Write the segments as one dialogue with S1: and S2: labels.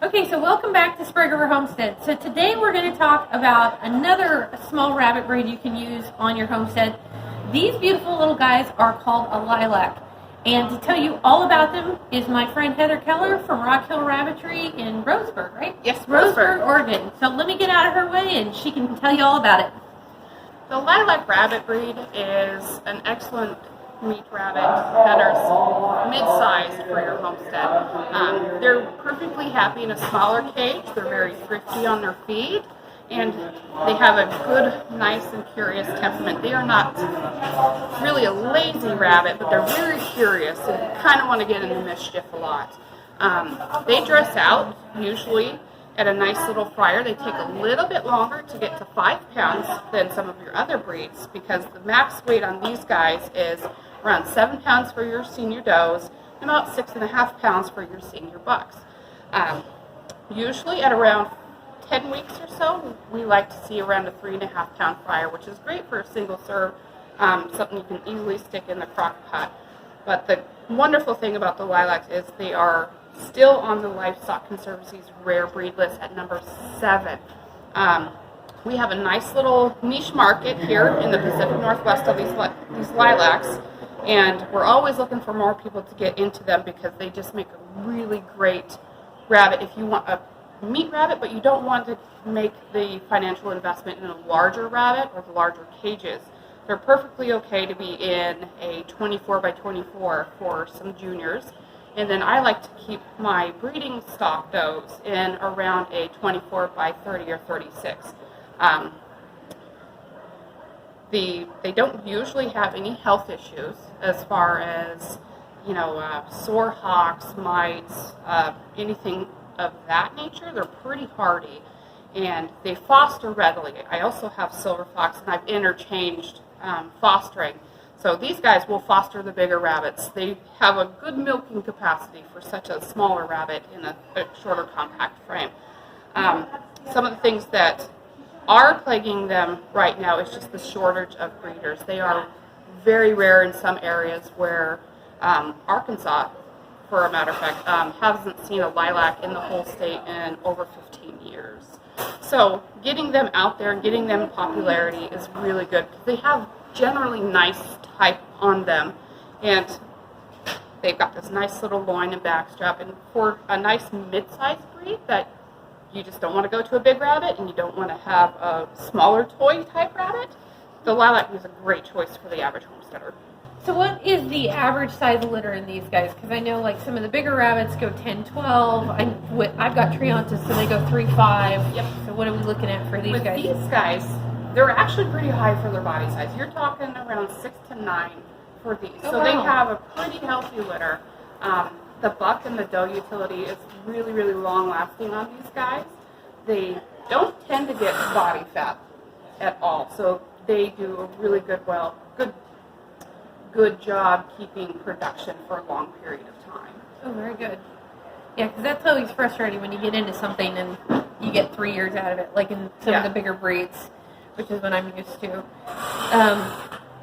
S1: Okay, so welcome back to Sprague Homestead. So today we're going to talk about another small rabbit breed you can use on your homestead. These beautiful little guys are called a lilac. And to tell you all about them is my friend Heather Keller from Rock Hill Rabbitry in Roseburg, right?
S2: Yes,
S1: Roseburg, Oregon. So let me get out of her way and she can tell you all about it.
S2: The lilac rabbit breed is an excellent meat rabbit headers, mid-sized for your homestead. They're perfectly happy in a smaller cage. They're very thrifty on their feed, and they have a good, nice, and curious temperament. They are not really a lazy rabbit, but they're very curious and kind of want to get into mischief a lot. They dress out, usually, at a nice little fryer. They take a little bit longer to get to 5 pounds than some of your other breeds because the max weight on these guys is around 7 pounds for your senior does and about 6.5 pounds for your senior bucks. Usually at around 10 weeks or so, we like to see around a 3.5 pound fryer, which is great for a single serve, something you can easily stick in the crock pot. But the wonderful thing about the lilacs is they are still on the Livestock Conservancy's rare breed list at number 7. We have a nice little niche market here in the Pacific Northwest of these lilacs, and we're always looking for more people to get into them because they just make a really great rabbit. If you want a meat rabbit, but you don't want to make the financial investment in a larger rabbit or the larger cages, they're perfectly okay to be in a 24 by 24 for some juniors. And then I like to keep my breeding stock does in around a 24 by 30 or 36. They don't usually have any health issues as far as, sore hocks, mites, anything of that nature. They're pretty hardy, and they foster readily. I also have silver fox, and I've interchanged fostering. So these guys will foster the bigger rabbits. They have a good milking capacity for such a smaller rabbit in a shorter, compact frame. Some of the things that are plaguing them right now is just the shortage of breeders. They are very rare in some areas where Arkansas, for a matter of fact, hasn't seen a lilac in the whole state in over 15 years. So getting them out there and getting them popularity is really good because they have generally nice type on them, and they've got this nice little loin and backstrap. And for a nice mid-sized breed that you just don't want to go to a big rabbit and you don't want to have a smaller toy type rabbit, the lilac is a great choice for the average homesteader.
S1: So what is the average size litter in these guys? Because I know like some of the bigger rabbits go 10, 12. I've got Triantas, so they go 3, 5.
S2: Yep.
S1: So what are we looking at for these guys?
S2: With these guys, they're actually pretty high for their body size. You're talking around 6 to 9 for these.
S1: Oh,
S2: so
S1: wow.
S2: they have a pretty healthy litter. The buck and the doe utility is really, really long lasting on these guys. They don't tend to get body fat at all. So they do a really good job keeping production for a long period of time.
S1: Oh, very good. Yeah, because that's always frustrating when you get into something and you get 3 years out of it, like in some of the bigger breeds, which is what I'm used to.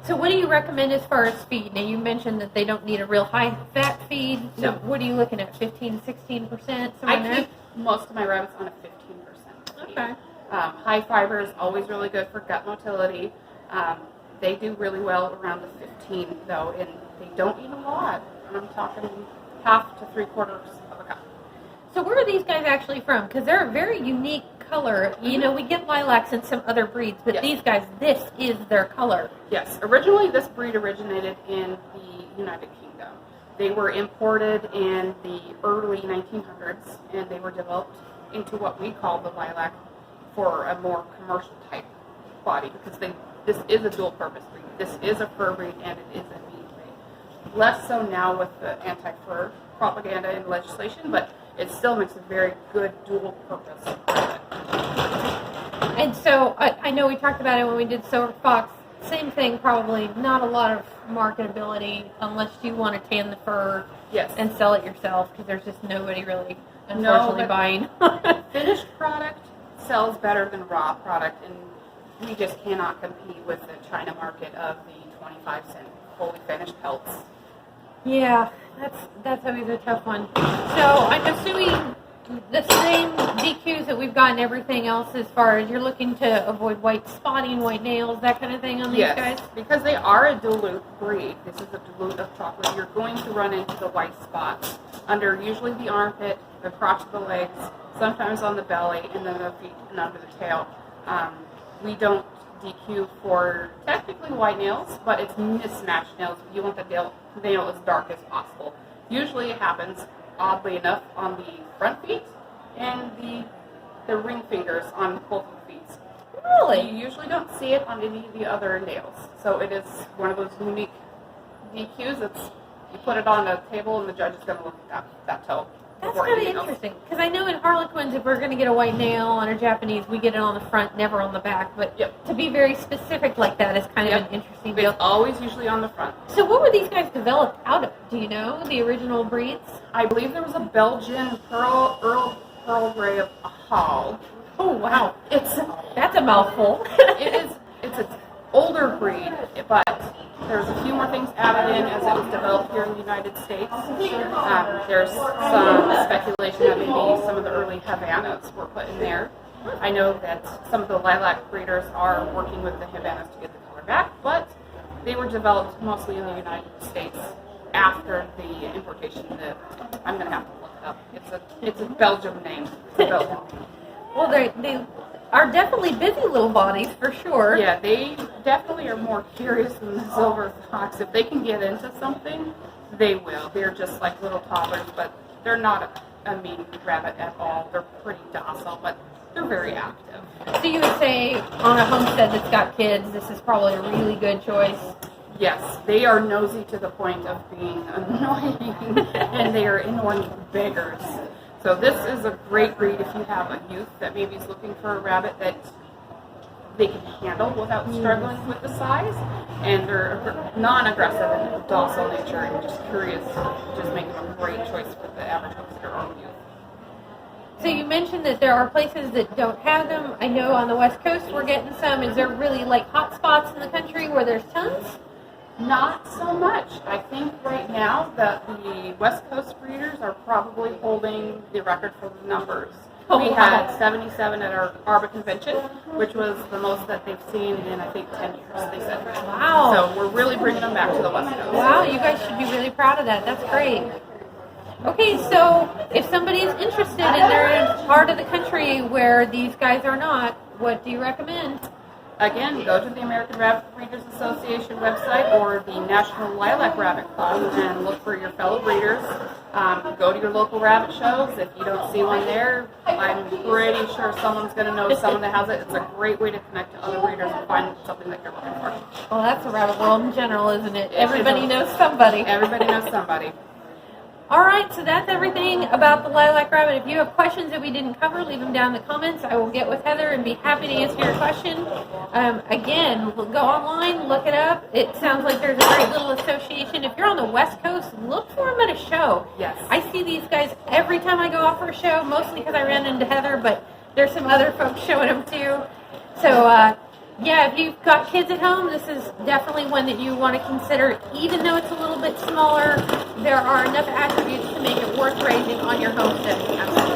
S1: So what do you recommend as far as feed? Now, you mentioned that they don't need a real high-fat feed. So
S2: No.
S1: what are you looking at, 15, 16%?
S2: I keep most of my rabbits on a 15% feed.
S1: Okay.
S2: High fiber is always really good for gut motility. They do really well around the 15, though, and they don't eat a lot. I'm talking half to 3/4 of a cup.
S1: So where are these guys actually from? Because they're a very unique color. You know, we get lilacs in some other breeds, but these guys, this is their color.
S2: Yes. Originally, this breed originated in the United Kingdom. They were imported in the early 1900s, and they were developed into what we call the lilac for a more commercial type body because this is a dual-purpose breed. This is a fur breed, and it is a meat breed. Less so now with the anti-fur propaganda and legislation, but it still makes a very good dual-purpose rabbit.
S1: And so I know we talked about it when we did Silver Fox. Same thing, probably not a lot of marketability unless you want to tan the fur and sell it yourself because there's just nobody really, unfortunately, buying.
S2: Finished product sells better than raw product, and we just cannot compete with the China market of the 25-cent fully finished pelts.
S1: Yeah, that's always a tough one. So I'm assuming the same DQs that we've gotten everything else as far as you're looking to avoid white spotting, white nails, that kind of thing on these guys?
S2: Because they are a dilute breed. This is a dilute of chocolate. You're going to run into the white spots under usually the armpit, the crotch of the legs, sometimes on the belly, and then the feet and under the tail. We don't DQ for technically white nails, but it's mismatched nails. You want the nail as dark as possible. Usually it happens, oddly enough, on the front feet and the ring fingers on both of the feet.
S1: Really?
S2: You usually don't see it on any of the other nails. So it is one of those unique DQs. You put it on a table and the judge is going to look at that toe.
S1: That's kind of interesting, because I know in Harlequins, if we're going to get a white nail on a Japanese, we get it on the front, never on the back. But to be very specific like that is kind of an interesting deal.
S2: It's always usually on the front.
S1: So what were these guys developed out of? Do you know the original breeds?
S2: I believe there was a Belgian Pearl Grey of a Hall.
S1: Oh wow, that's a mouthful.
S2: It's an older breed, but there's a few more things added in as it was developed here in the United States. There's some speculation that maybe some of the early Havanas were put in there. I know that some of the Lilac breeders are working with the Havanas to get the color back, but they were developed mostly in the United States after the importation. I'm going to have to look it up. It's a Belgium name. It's a Belgium name.
S1: Well, they are definitely busy little bodies for sure.
S2: Yeah, they definitely are more curious than the silver fox. If they can get into something, they will. They're just like little toddlers, but they're not a mean rabbit at all. They're pretty docile, but they're very active.
S1: So you would say on a homestead that's got kids, this is probably a really good choice?
S2: Yes, they are nosy to the point of being annoying, and they are inordinate beggars. So this is a great breed if you have a youth that maybe is looking for a rabbit that they can handle without struggling with the size, and they're non-aggressive and docile nature and just curious, just make them a great choice for the average homesteader or youth.
S1: So you mentioned that there are places that don't have them. I know on the West Coast we're getting some. Is there really like hot spots in the country where there's tons?
S2: Not so much. I think right now that the West Coast breeders are probably holding the record for the numbers. We had 77 at our ARBA convention, which was the most that they've seen in, I think, 10 years, they said.
S1: Wow.
S2: So we're really bringing them back to the West Coast.
S1: Wow, you guys should be really proud of that. That's great. Okay, so if somebody's interested and they're in a part of the country where these guys are not, what do you recommend?
S2: Again, go to the American Rabbit Breeders Association website or the National Lilac Rabbit Club and look for your fellow breeders. Go to your local rabbit shows. If you don't see one there, I'm pretty sure someone's going to know someone that has it. It's a great way to connect to other breeders and find something that you're looking for.
S1: Well, that's a rabbit world in general, isn't it? Everybody knows somebody.
S2: Everybody knows somebody.
S1: All right, so that's everything about the lilac rabbit. If you have questions that we didn't cover, leave them down in the comments. I will get with Heather and be happy to answer your question. Again, go online, look it up. It sounds like there's a great little association. If you're on the West Coast, look for them at a show.
S2: Yes.
S1: I see these guys every time I go off for a show, mostly because I ran into Heather, but there's some other folks showing them too. So, yeah, if you've got kids at home, this is definitely one that you want to consider. Even though it's a little bit smaller, there are enough attributes to make it worth raising on your homestead.
S2: Absolutely.